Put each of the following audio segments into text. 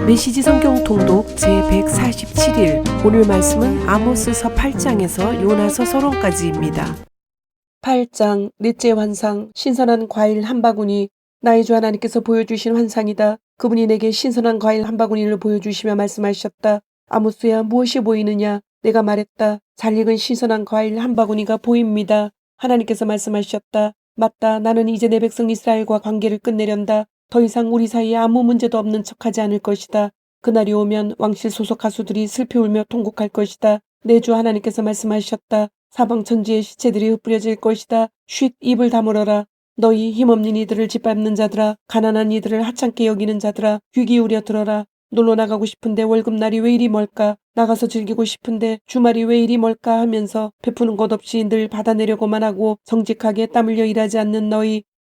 메시지 성경 통독 제147일 오늘 말씀은 아모스서 8장에서 요나서 서론까지입니다. 8장 넷째 환상 신선한 과일 한 바구니 나의 주 하나님께서 보여주신 환상이다. 그분이 내게 신선한 과일 한 바구니를 보여주시며 말씀하셨다. 아모스야 무엇이 보이느냐? 내가 말했다. 잘 익은 신선한 과일 한 바구니가 보입니다. 하나님께서 말씀하셨다. 맞다. 나는 이제 내 백성 이스라엘과 관계를 끝내련다. 더 이상 우리 사이에 아무 문제도 없는 척하지 않을 것이다. 그날이 오면 왕실 소속 가수들이 슬피 울며 통곡할 것이다. 내 주 하나님께서 말씀하셨다. 사방 천지의 시체들이 흩뿌려질 것이다. 쉿 입을 다물어라. 너희 힘없는 이들을 짓밟는 자들아, 가난한 이들을 하찮게 여기는 자들아, 귀 기울여 들어라. 놀러 나가고 싶은데 월급날이 왜 이리 멀까? 나가서 즐기고 싶은데 주말이 왜 이리 멀까 하면서 베푸는 것 없이 늘 받아내려고만 하고 정직하게 땀 흘려 일하지 않는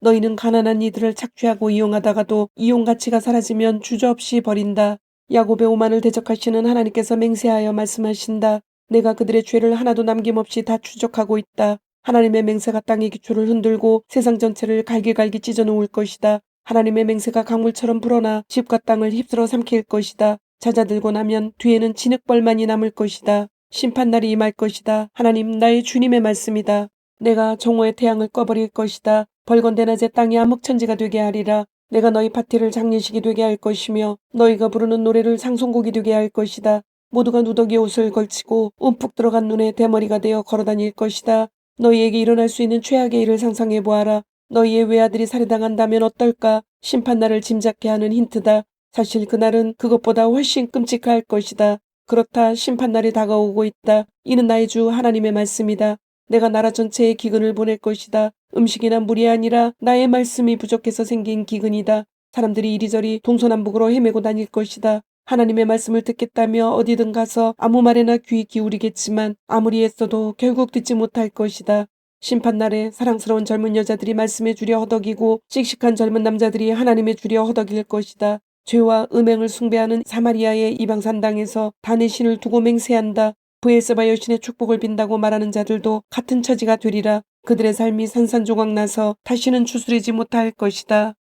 너희는 가난한 이들을 착취하고 이용하다가도 이용 가치가 사라지면 주저없이 버린다. 야곱의 오만을 대적하시는 하나님께서 맹세하여 말씀하신다. 내가 그들의 죄를 하나도 남김없이 다 추적하고 있다. 하나님의 맹세가 땅의 기초를 흔들고 세상 전체를 갈기갈기 찢어놓을 것이다. 하나님의 맹세가 강물처럼 불어나 집과 땅을 휩쓸어 삼킬 것이다. 잦아들고 나면 뒤에는 진흙벌만이 남을 것이다. 심판날이 임할 것이다. 하나님 나의 주님의 말씀이다. 내가 정오의 태양을 꺼버릴 것이다. 벌건 대낮에 땅이 암흑천지가 되게 하리라. 내가 너희 파티를 장례식이 되게 할 것이며 너희가 부르는 노래를 상송곡이 되게 할 것이다. 모두가 누더기 옷을 걸치고 움푹 들어간 눈에 대머리가 되어 걸어다닐 것이다. 너희에게 일어날 수 있는 최악의 일을 상상해 보아라. 너희의 외아들이 살해당한다면 어떨까? 심판날을 짐작케 하는 힌트다. 사실 그날은 그것보다 훨씬 끔찍할 것이다. 그렇다. 심판날이 다가오고 있다. 이는 나의 주 하나님의 말씀이다. 내가 나라 전체에 기근을 보낼 것이다. 음식이나 물이 아니라 나의 말씀이 부족해서 생긴 기근이다. 사람들이 이리저리 동서남북으로 헤매고 다닐 것이다. 하나님의 말씀을 듣겠다며 어디든 가서 아무 말에나 귀 기울이겠지만 아무리 애써도 결국 듣지 못할 것이다. 심판날에 사랑스러운 젊은 여자들이 말씀에 주려 허덕이고 씩씩한 젊은 남자들이 하나님에 주려 허덕일 것이다. 죄와 음행을 숭배하는 사마리아의 이방산 땅에서 단의 신을 두고 맹세한다. 브엘세바 여신의 축복을 빈다고 말하는 자들도 같은 처지가 되리라. 그들의 삶이 산산조각 나서 다시는 추스리지 못할 것이다.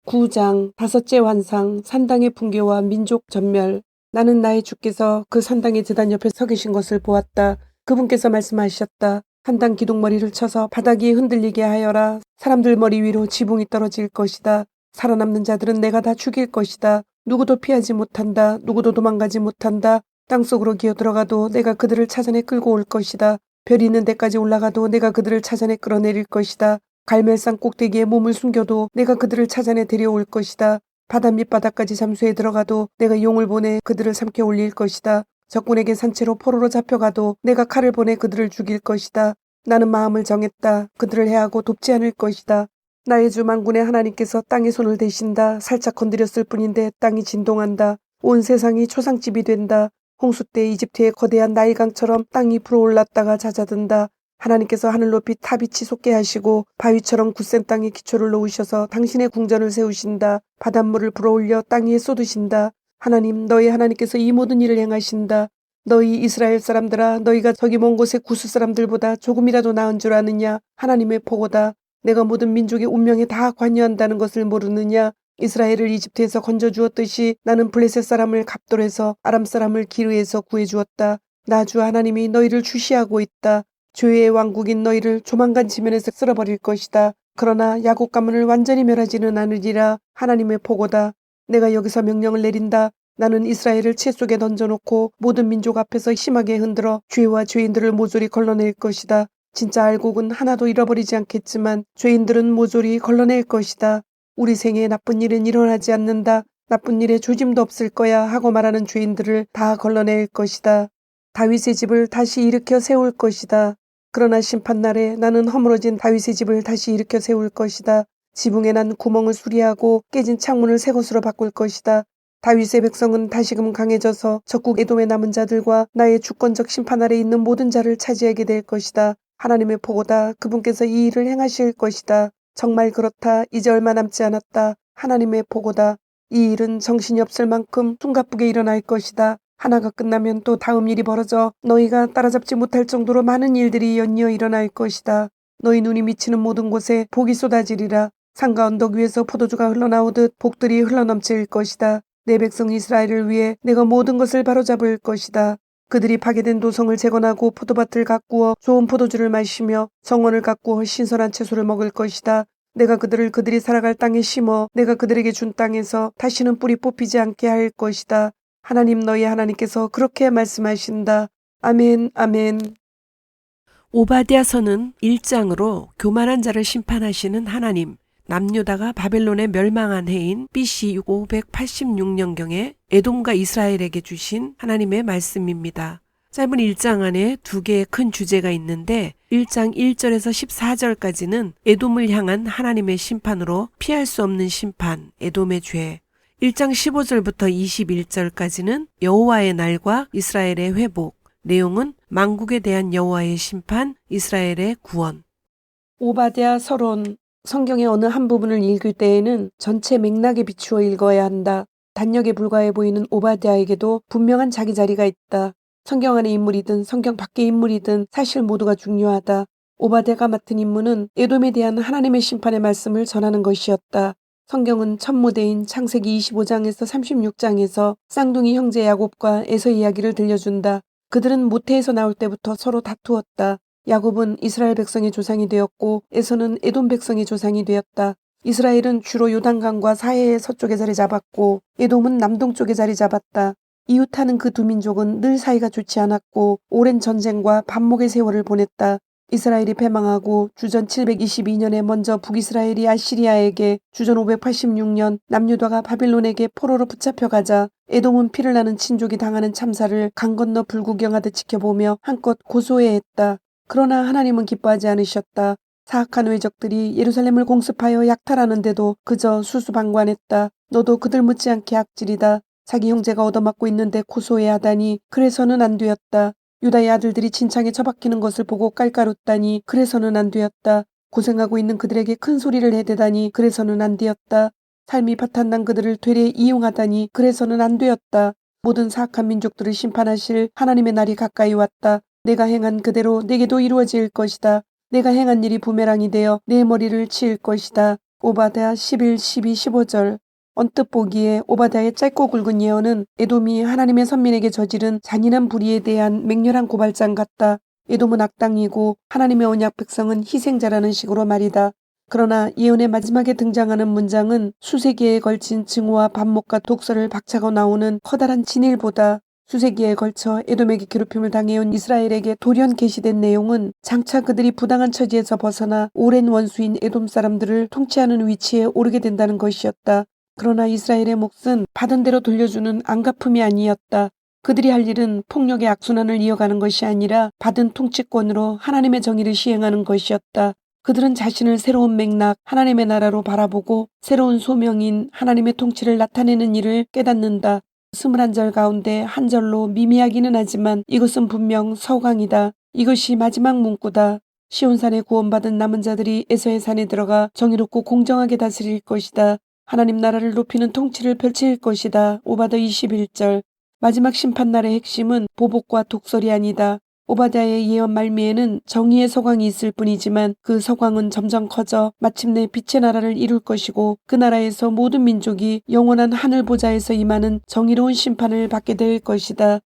9장 다섯째 환상 산당의 붕괴와 민족 전멸. 나는 나의 주께서 그 산당의 제단 옆에 서 계신 것을 보았다. 그분께서 말씀하셨다. 산당 기둥머리를 쳐서 바닥이 흔들리게 하여라. 사람들 머리 위로 지붕이 떨어질 것이다. 살아남는 자들은 내가 다 죽일 것이다. 누구도 피하지 못한다. 누구도 도망가지 못한다. 땅속으로 기어들어가도 내가 그들을 찾아내 끌고 올 것이다. 별이 있는 데까지 올라가도 내가 그들을 찾아내 끌어내릴 것이다. 갈멜산 꼭대기에 몸을 숨겨도 내가 그들을 찾아내 데려올 것이다. 바다 밑바닥까지 잠수해 들어가도 내가 용을 보내 그들을 삼켜 올릴 것이다. 적군에게 산채로 포로로 잡혀가도 내가 칼을 보내 그들을 죽일 것이다. 나는 마음을 정했다. 그들을 해하고 돕지 않을 것이다. 나의 주 만군의 하나님께서 땅에 손을 대신다. 살짝 건드렸을 뿐인데 땅이 진동한다. 온 세상이 초상집이 된다. 홍수 때 이집트의 거대한 나일강처럼 땅이 불어올랐다가 잦아든다. 하나님께서 하늘 높이 탑이 치솟게 하시고 바위처럼 굳센 땅에 기초를 놓으셔서 당신의 궁전을 세우신다. 바닷물을 불어올려 땅 위에 쏟으신다. 하나님 너희 하나님께서 이 모든 일을 행하신다. 너희 이스라엘 사람들아 너희가 저기 먼 곳의 구스 사람들보다 조금이라도 나은 줄 아느냐. 하나님의 보고다. 내가 모든 민족의 운명에 다 관여한다는 것을 모르느냐. 이스라엘을 이집트에서 건져주었듯이 나는 블레셋 사람을 갑돌에서 아람 사람을 기르에서 구해주었다. 나 주 하나님이 너희를 주시하고 있다. 죄의 왕국인 너희를 조만간 지면에서 쓸어버릴 것이다. 그러나 야곱 가문을 완전히 멸하지는 않으리라. 하나님의 보고다. 내가 여기서 명령을 내린다. 나는 이스라엘을 채 속에 던져놓고 모든 민족 앞에서 심하게 흔들어 죄와 죄인들을 모조리 걸러낼 것이다. 진짜 알곡은 하나도 잃어버리지 않겠지만 죄인들은 모조리 걸러낼 것이다. 우리 생에 나쁜 일은 일어나지 않는다. 나쁜 일에 조짐도 없을 거야 하고 말하는 죄인들을 다 걸러낼 것이다. 다윗의 집을 다시 일으켜 세울 것이다. 그러나 심판날에 나는 허물어진 다윗의 집을 다시 일으켜 세울 것이다. 지붕에 난 구멍을 수리하고 깨진 창문을 새 것으로 바꿀 것이다. 다윗의 백성은 다시금 강해져서 적국 에돔의 남은 자들과 나의 주권적 심판 아래 있는 모든 자를 차지하게 될 것이다. 하나님의 보고다. 그분께서 이 일을 행하실 것이다. 정말 그렇다. 이제 얼마 남지 않았다. 하나님의 보고다. 이 일은 정신이 없을 만큼 숨가쁘게 일어날 것이다. 하나가 끝나면 또 다음 일이 벌어져 너희가 따라잡지 못할 정도로 많은 일들이 연이어 일어날 것이다. 너희 눈이 미치는 모든 곳에 복이 쏟아지리라. 산과 언덕 위에서 포도주가 흘러나오듯 복들이 흘러넘칠 것이다. 내 백성 이스라엘을 위해 내가 모든 것을 바로잡을 것이다. 그들이 파괴된 도성을 재건하고 포도밭을 가꾸어 좋은 포도주를 마시며 정원을 가꾸어 신선한 채소를 먹을 것이다. 내가 그들을 그들이 살아갈 땅에 심어 내가 그들에게 준 땅에서 다시는 뿌리 뽑히지 않게 할 것이다. 하나님 너희 하나님께서 그렇게 말씀하신다. 아멘, 아멘. 오바댜서는 1장으로 교만한 자를 심판하시는 하나님, 남유다가 바벨론에 멸망한 해인 BC 586년경에 에돔과 이스라엘에게 주신 하나님의 말씀입니다. 짧은 1장 안에 두 개의 큰 주제가 있는데 1장 1절에서 14절까지는 에돔을 향한 하나님의 심판으로 피할 수 없는 심판, 에돔의 죄. 1장 15절부터 21절까지는 여호와의 날과 이스라엘의 회복. 내용은 만국에 대한 여호와의 심판, 이스라엘의 구원. 오바댜 서론. 성경의 어느 한 부분을 읽을 때에는 전체 맥락에 비추어 읽어야 한다. 단역에 불과해 보이는 오바댜에게도 분명한 자기 자리가 있다. 성경 안의 인물이든 성경 밖의 인물이든 사실 모두가 중요하다. 오바댜가 맡은 임무는 에돔에 대한 하나님의 심판의 말씀을 전하는 것이었다. 성경은 첫 무대인 창세기 25장에서 36장에서 쌍둥이 형제 야곱과 에서 이야기를 들려준다. 그들은 모태에서 나올 때부터 서로 다투었다. 야곱은 이스라엘 백성의 조상이 되었고 에서는 에돔 백성의 조상이 되었다. 이스라엘은 주로 요단강과 사해의 서쪽에 자리 잡았고 에돔은 남동쪽에 자리 잡았다. 이웃하는 그 두 민족은 늘 사이가 좋지 않았고 오랜 전쟁과 반목의 세월을 보냈다. 이스라엘이 패망하고 주전 722년에 먼저 북이스라엘이 아시리아에게 주전 586년 남유다가 바빌론에게 포로로 붙잡혀가자 에돔은 피를 나는 친족이 당하는 참사를 강 건너 불구경하듯 지켜보며 한껏 고소해했다. 그러나 하나님은 기뻐하지 않으셨다. 사악한 외적들이 예루살렘을 공습하여 약탈하는데도 그저 수수방관했다. 너도 그들 못지않게 악질이다. 자기 형제가 얻어맞고 있는데 고소해하다니 그래서는 안 되었다. 유다의 아들들이 진창에 처박히는 것을 보고 깔깔웃다니 그래서는 안 되었다. 고생하고 있는 그들에게 큰 소리를 해대다니 그래서는 안 되었다. 삶이 파탄난 그들을 되레 이용하다니 그래서는 안 되었다. 모든 사악한 민족들을 심판하실 하나님의 날이 가까이 왔다. 내가 행한 그대로 내게도 이루어질 것이다. 내가 행한 일이 부메랑이 되어 내 머리를 치일 것이다. 오바댜 11, 12, 15절. 언뜻 보기에 오바댜의 짧고 굵은 예언은 에돔이 하나님의 선민에게 저지른 잔인한 불의에 대한 맹렬한 고발장 같다. 에돔은 악당이고 하나님의 언약 백성은 희생자라는 식으로 말이다. 그러나 예언의 마지막에 등장하는 문장은 수세기에 걸친 증오와 반목과 독설을 박차고 나오는 커다란 진일보다 수세기에 걸쳐 에돔에게 괴롭힘을 당해온 이스라엘에게 돌연 계시된 내용은 장차 그들이 부당한 처지에서 벗어나 오랜 원수인 에돔 사람들을 통치하는 위치에 오르게 된다는 것이었다. 그러나 이스라엘의 몫은 받은 대로 돌려주는 안갚음이 아니었다. 그들이 할 일은 폭력의 악순환을 이어가는 것이 아니라 받은 통치권으로 하나님의 정의를 시행하는 것이었다. 그들은 자신을 새로운 맥락, 하나님의 나라로 바라보고 새로운 소명인 하나님의 통치를 나타내는 일을 깨닫는다. 21절 가운데 한 절로 미미하기는 하지만 이것은 분명 서강이다. 이것이 마지막 문구다. 시온산에 구원받은 남은 자들이 에서의 산에 들어가 정의롭고 공정하게 다스릴 것이다. 하나님 나라를 높이는 통치를 펼칠 것이다. 오바댜 21절. 마지막 심판날의 핵심은 보복과 독설이 아니다. 오바댜의 예언 말미에는 정의의 서광이 있을 뿐이지만 그 서광은 점점 커져 마침내 빛의 나라를 이룰 것이고 그 나라에서 모든 민족이 영원한 하늘 보좌에서 임하는 정의로운 심판을 받게 될 것이다.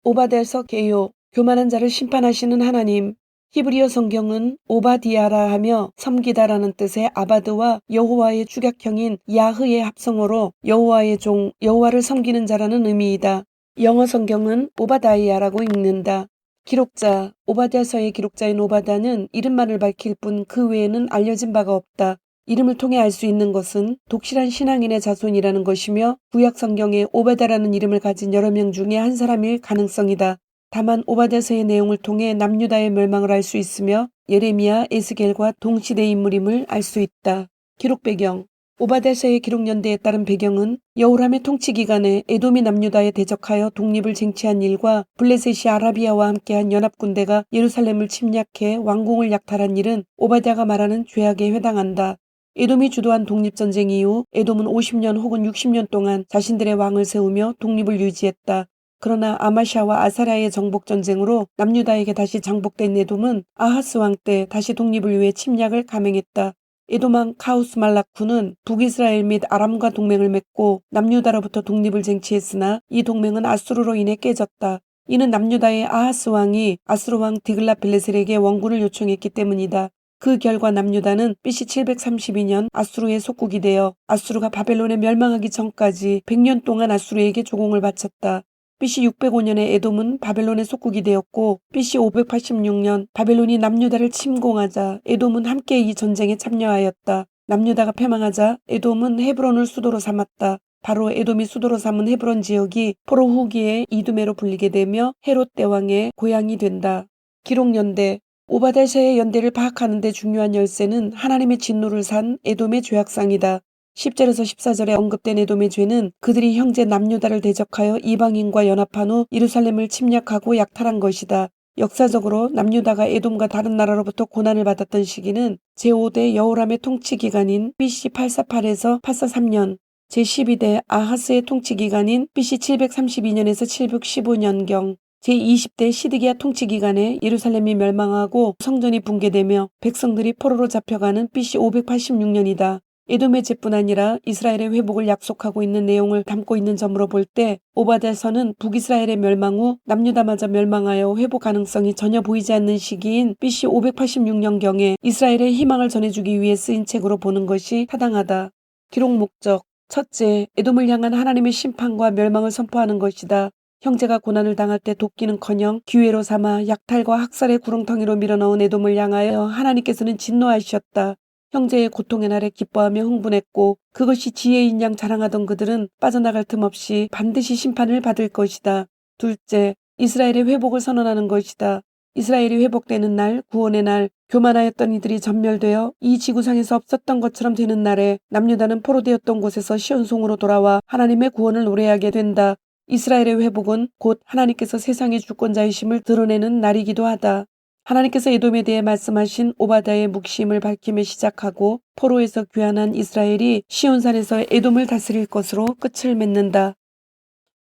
오바댜서 개요. 교만한 자를 심판하시는 하나님. 히브리어 성경은 오바디아라 하며 섬기다라는 뜻의 아바드와 여호와의 축약형인 야흐의 합성어로 여호와의 종, 여호와를 섬기는 자라는 의미이다. 영어 성경은 오바다이아라고 읽는다. 기록자, 오바댜서의 기록자인 오바댜는 이름만을 밝힐 뿐 그 외에는 알려진 바가 없다. 이름을 통해 알 수 있는 것은 독실한 신앙인의 자손이라는 것이며 구약 성경에 오바댜라는 이름을 가진 여러 명 중에 한 사람일 가능성이다. 다만 오바댜서의 내용을 통해 남유다의 멸망을 알 수 있으며 예레미야, 에스겔과 동시대 인물임을 알 수 있다. 기록 배경. 오바댜서의 기록 연대에 따른 배경은 여호람의 통치 기간에 에돔이 남유다에 대적하여 독립을 쟁취한 일과 블레셋이 아라비아와 함께한 연합군대가 예루살렘을 침략해 왕궁을 약탈한 일은 오바댜가 말하는 죄악에 해당한다. 에돔이 주도한 독립전쟁 이후 에돔은 50년 혹은 60년 동안 자신들의 왕을 세우며 독립을 유지했다. 그러나 아마샤와 아사랴의 정복전쟁으로 남유다에게 다시 장복된 에돔은 아하스 왕 때 다시 독립을 위해 침략을 감행했다. 에돔왕 카우스말라쿠는 북이스라엘 및 아람과 동맹을 맺고 남유다로부터 독립을 쟁취했으나 이 동맹은 아수르로 인해 깨졌다. 이는 남유다의 아하스 왕이 아수르 왕 디글랏빌레셀에게 원군을 요청했기 때문이다. 그 결과 남유다는 BC 732년 아수르의 속국이 되어 아수르가 바벨론에 멸망하기 전까지 100년 동안 아수르에게 조공을 바쳤다. BC 605년에 에돔은 바벨론의 속국이 되었고 BC 586년 바벨론이 남유다를 침공하자 에돔은 함께 이 전쟁에 참여하였다. 남유다가 패망하자 에돔은 헤브론을 수도로 삼았다. 바로 에돔이 수도로 삼은 헤브론 지역이 포로 후기의 이두메로 불리게 되며 헤롯 대왕의 고향이 된다. 기록연대 오바댜의 연대를 파악하는 데 중요한 열쇠는 하나님의 진노를 산 에돔의 죄악상이다. 10절에서 14절에 언급된 에돔의 죄는 그들이 형제 남유다를 대적하여 이방인과 연합한 후 예루살렘을 침략하고 약탈한 것이다. 역사적으로 남유다가 에돔과 다른 나라로부터 고난을 받았던 시기는 제5대 여호람의 통치 기간인 BC 848에서 843년, 제12대 아하스의 통치 기간인 BC 732년에서 715년경, 제20대 시드기야 통치 기간에 예루살렘이 멸망하고 성전이 붕괴되며 백성들이 포로로 잡혀가는 BC 586년이다. 에돔의 죄뿐 아니라 이스라엘의 회복을 약속하고 있는 내용을 담고 있는 점으로 볼 때 오바댜서는 북이스라엘의 멸망 후 남유다마저 멸망하여 회복 가능성이 전혀 보이지 않는 시기인 BC 586년경에 이스라엘의 희망을 전해주기 위해 쓰인 책으로 보는 것이 타당하다. 기록 목적 첫째, 에돔을 향한 하나님의 심판과 멸망을 선포하는 것이다. 형제가 고난을 당할 때 돕기는커녕 기회로 삼아 약탈과 학살의 구렁텅이로 밀어넣은 에돔을 향하여 하나님께서는 진노하셨다. 형제의 고통의 날에 기뻐하며 흥분했고 그것이 지혜인 양 자랑하던 그들은 빠져나갈 틈 없이 반드시 심판을 받을 것이다. 둘째, 이스라엘의 회복을 선언하는 것이다. 이스라엘이 회복되는 날, 구원의 날, 교만하였던 이들이 전멸되어 이 지구상에서 없었던 것처럼 되는 날에 남유다는 포로되었던 곳에서 시온송으로 돌아와 하나님의 구원을 노래하게 된다. 이스라엘의 회복은 곧 하나님께서 세상의 주권자이심을 드러내는 날이기도 하다. 하나님께서 에돔에 대해 말씀하신 오바댜의 묵심을 밝히며 시작하고 포로에서 귀환한 이스라엘이 시온산에서 에돔을 다스릴 것으로 끝을 맺는다.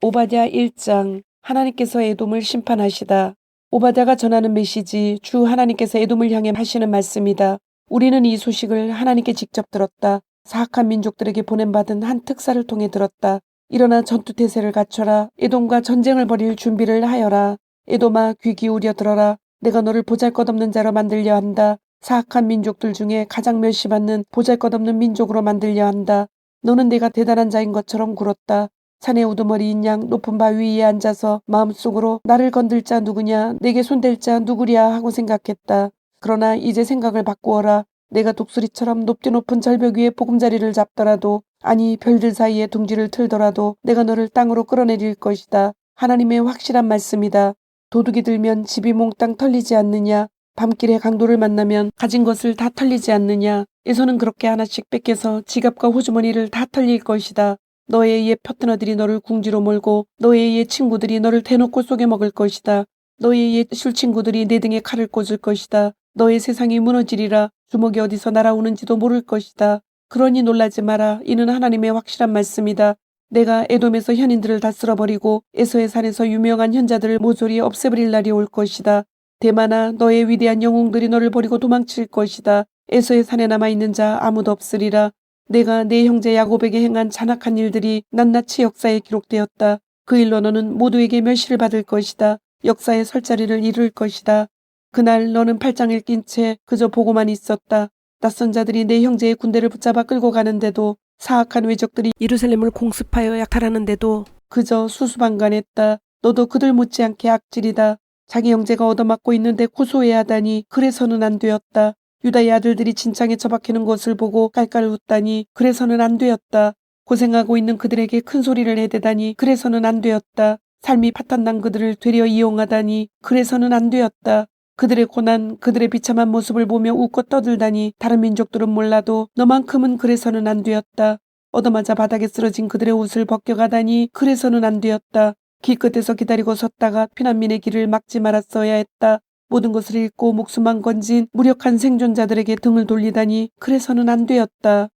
오바댜 1장 하나님께서 에돔을 심판하시다. 오바댜가 전하는 메시지 주 하나님께서 에돔을 향해 하시는 말씀이다. 우리는 이 소식을 하나님께 직접 들었다. 사악한 민족들에게 보냄받은 한 특사를 통해 들었다. 일어나 전투태세를 갖춰라. 에돔과 전쟁을 벌일 준비를 하여라. 에돔아 귀 기울여 들어라. 내가 너를 보잘것없는 자로 만들려 한다. 사악한 민족들 중에 가장 멸시받는 보잘것없는 민족으로 만들려 한다. 너는 내가 대단한 자인 것처럼 굴었다. 산의 우두머리인 양 높은 바위 위에 앉아서 마음속으로 나를 건들 자 누구냐, 내게 손댈 자 누구랴 하고 생각했다. 그러나 이제 생각을 바꾸어라. 내가 독수리처럼 높디 높은 절벽 위에 보금자리를 잡더라도, 아니 별들 사이에 둥지를 틀더라도 내가 너를 땅으로 끌어내릴 것이다. 하나님의 확실한 말씀이다. 도둑이 들면 집이 몽땅 털리지 않느냐. 밤길에 강도를 만나면 가진 것을 다 털리지 않느냐. 에서는 그렇게 하나씩 뺏겨서 지갑과 호주머니를 다 털릴 것이다. 너의 옛 파트너들이 너를 궁지로 몰고 너의 옛 친구들이 너를 대놓고 속여먹을 것이다. 너의 옛 술친구들이 내 등에 칼을 꽂을 것이다. 너의 세상이 무너지리라. 주먹이 어디서 날아오는지도 모를 것이다. 그러니 놀라지 마라. 이는 하나님의 확실한 말씀이다. 내가 에돔에서 현인들을 다 쓸어버리고 에서의 산에서 유명한 현자들을 모조리 없애버릴 날이 올 것이다. 대만아, 너의 위대한 영웅들이 너를 버리고 도망칠 것이다. 에서의 산에 남아있는 자 아무도 없으리라. 내가 내 형제 야곱에게 행한 잔악한 일들이 낱낱이 역사에 기록되었다. 그 일로 너는 모두에게 멸시를 받을 것이다. 역사의 설 자리를 이룰 것이다. 그날 너는 팔짱을 낀 채 그저 보고만 있었다. 낯선 자들이 내 형제의 군대를 붙잡아 끌고 가는데도, 사악한 외적들이 예루살렘을 공습하여 약탈하는데도 그저 수수방관했다. 너도 그들 못지않게 악질이다. 자기 형제가 얻어맞고 있는데 고소해야 하다니 그래서는 안 되었다. 유다의 아들들이 진창에 처박히는 것을 보고 깔깔 웃다니 그래서는 안 되었다. 고생하고 있는 그들에게 큰 소리를 해대다니 그래서는 안 되었다. 삶이 파탄난 그들을 되려 이용하다니 그래서는 안 되었다. 그들의 고난, 그들의 비참한 모습을 보며 웃고 떠들다니 다른 민족들은 몰라도 너만큼은 그래서는 안 되었다. 얻어맞아 바닥에 쓰러진 그들의 옷을 벗겨가다니 그래서는 안 되었다. 길끝에서 기다리고 섰다가 피난민의 길을 막지 말았어야 했다. 모든 것을 잃고 목숨만 건진 무력한 생존자들에게 등을 돌리다니 그래서는 안 되었다.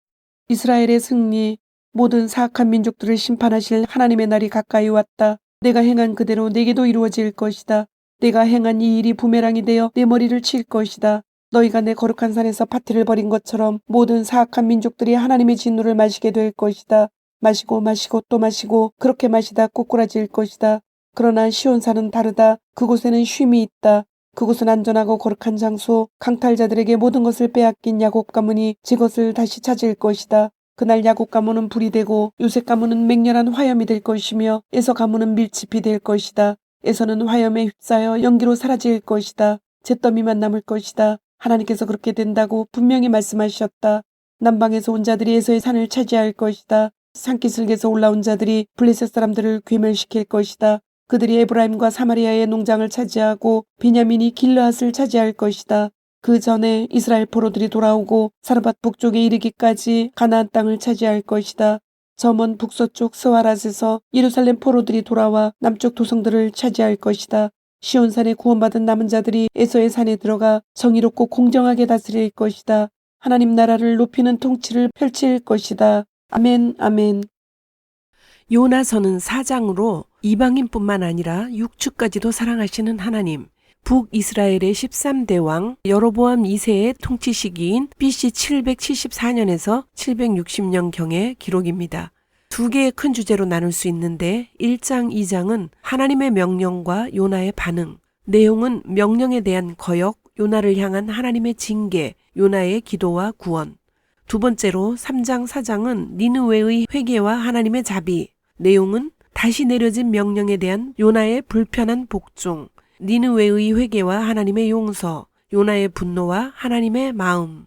이스라엘의 승리, 모든 사악한 민족들을 심판하실 하나님의 날이 가까이 왔다. 내가 행한 그대로 내게도 이루어질 것이다. 내가 행한 이 일이 부메랑이 되어 내 머리를 칠 것이다. 너희가 내 거룩한 산에서 파티를 벌인 것처럼 모든 사악한 민족들이 하나님의 진노를 마시게 될 것이다. 마시고 마시고 또 마시고 그렇게 마시다 꼬꾸라질 것이다. 그러나 시온산은 다르다. 그곳에는 쉼이 있다. 그곳은 안전하고 거룩한 장소, 강탈자들에게 모든 것을 빼앗긴 야곱 가문이 제 것을 다시 찾을 것이다. 그날 야곱 가문은 불이 되고 요셉 가문은 맹렬한 화염이 될 것이며 에서 가문은 밀집이 될 것이다. 에서는 화염에 휩싸여 연기로 사라질 것이다. 잿더미만 남을 것이다. 하나님께서 그렇게 된다고 분명히 말씀하셨다. 남방에서 온 자들이 에서의 산을 차지할 것이다. 산기슭에서 올라온 자들이 블레셋 사람들을 괴멸시킬 것이다. 그들이 에브라임과 사마리아의 농장을 차지하고 베냐민이 길르앗을 차지할 것이다. 그 전에 이스라엘 포로들이 돌아오고 사르밧 북쪽에 이르기까지 가나안 땅을 차지할 것이다. 저 먼 북서쪽 스와랏에서 예루살렘 포로들이 돌아와 남쪽 도성들을 차지할 것이다. 시온산에 구원받은 남은 자들이 에서의 산에 들어가 정의롭고 공정하게 다스릴 것이다. 하나님 나라를 높이는 통치를 펼칠 것이다. 아멘, 아멘. 요나서는 4장으로 이방인뿐만 아니라 육축까지도 사랑하시는 하나님, 북이스라엘의 13대 왕 여로보암 2세의 통치 시기인 BC 774년에서 760년경의 기록입니다. 두 개의 큰 주제로 나눌 수 있는데 1장, 2장은 하나님의 명령과 요나의 반응, 내용은 명령에 대한 거역, 요나를 향한 하나님의 징계, 요나의 기도와 구원. 두 번째로 3장, 4장은 니느웨의 회개와 하나님의 자비, 내용은 다시 내려진 명령에 대한 요나의 불편한 복종, 니느웨의 회개와 하나님의 용서, 요나의 분노와 하나님의 마음.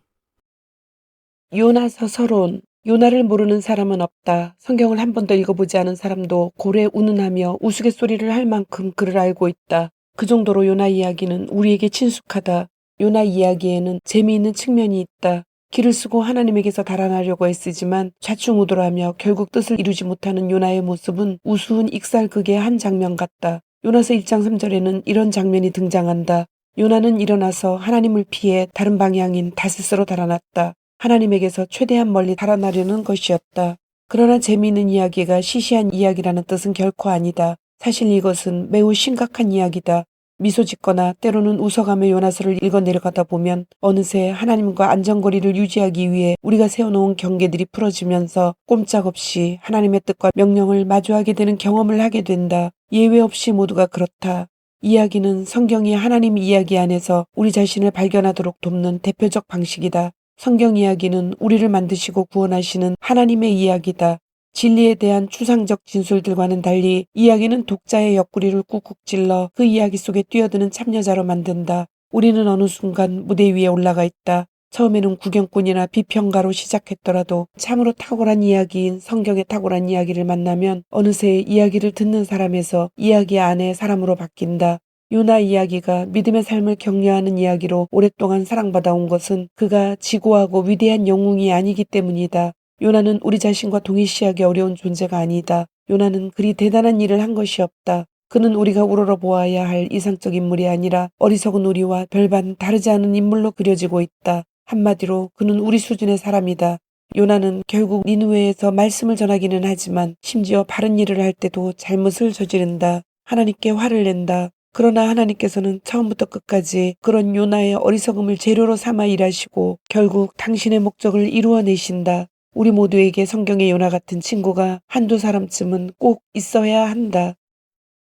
요나서 서론. 요나를 모르는 사람은 없다. 성경을 한 번도 읽어보지 않은 사람도 고래 운운하며 우스갯소리를 할 만큼 그를 알고 있다. 그 정도로 요나 이야기는 우리에게 친숙하다. 요나 이야기에는 재미있는 측면이 있다. 기를 쓰고 하나님에게서 달아나려고 애쓰지만 좌충우돌하며 결국 뜻을 이루지 못하는 요나의 모습은 우스운 익살극의 한 장면 같다. 요나서 1장 3절에는 이런 장면이 등장한다. 요나는 일어나서 하나님을 피해 다른 방향인 다스스로 달아났다. 하나님에게서 최대한 멀리 달아나려는 것이었다. 그러나 재미있는 이야기가 시시한 이야기라는 뜻은 결코 아니다. 사실 이것은 매우 심각한 이야기다. 미소 짓거나 때로는 웃어가며 요나서를 읽어 내려가다 보면 어느새 하나님과 안전거리를 유지하기 위해 우리가 세워놓은 경계들이 풀어지면서 꼼짝없이 하나님의 뜻과 명령을 마주하게 되는 경험을 하게 된다. 예외 없이 모두가 그렇다. 이야기는 성경이 하나님 이야기 안에서 우리 자신을 발견하도록 돕는 대표적 방식이다. 성경 이야기는 우리를 만드시고 구원하시는 하나님의 이야기다. 진리에 대한 추상적 진술들과는 달리 이야기는 독자의 옆구리를 꾹꾹 찔러 그 이야기 속에 뛰어드는 참여자로 만든다. 우리는 어느 순간 무대 위에 올라가 있다. 처음에는 구경꾼이나 비평가로 시작했더라도 참으로 탁월한 이야기인 성경의 탁월한 이야기를 만나면 어느새 이야기를 듣는 사람에서 이야기 안의 사람으로 바뀐다. 요나 이야기가 믿음의 삶을 격려하는 이야기로 오랫동안 사랑받아온 것은 그가 지고하고 위대한 영웅이 아니기 때문이다. 요나는 우리 자신과 동일시하기 어려운 존재가 아니다. 요나는 그리 대단한 일을 한 것이 없다. 그는 우리가 우러러 보아야 할 이상적 인물이 아니라 어리석은 우리와 별반 다르지 않은 인물로 그려지고 있다. 한마디로 그는 우리 수준의 사람이다. 요나는 결국 니느웨에서 말씀을 전하기는 하지만 심지어 바른 일을 할 때도 잘못을 저지른다. 하나님께 화를 낸다. 그러나 하나님께서는 처음부터 끝까지 그런 요나의 어리석음을 재료로 삼아 일하시고 결국 당신의 목적을 이루어내신다. 우리 모두에게 성경의 요나 같은 친구가 한두 사람쯤은 꼭 있어야 한다.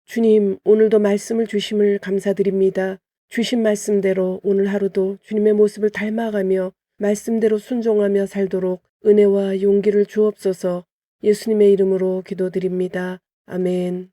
주님, 오늘도 말씀을 주심을 감사드립니다. 주신 말씀대로 오늘 하루도 주님의 모습을 닮아가며 말씀대로 순종하며 살도록 은혜와 용기를 주옵소서. 예수님의 이름으로 기도드립니다. 아멘.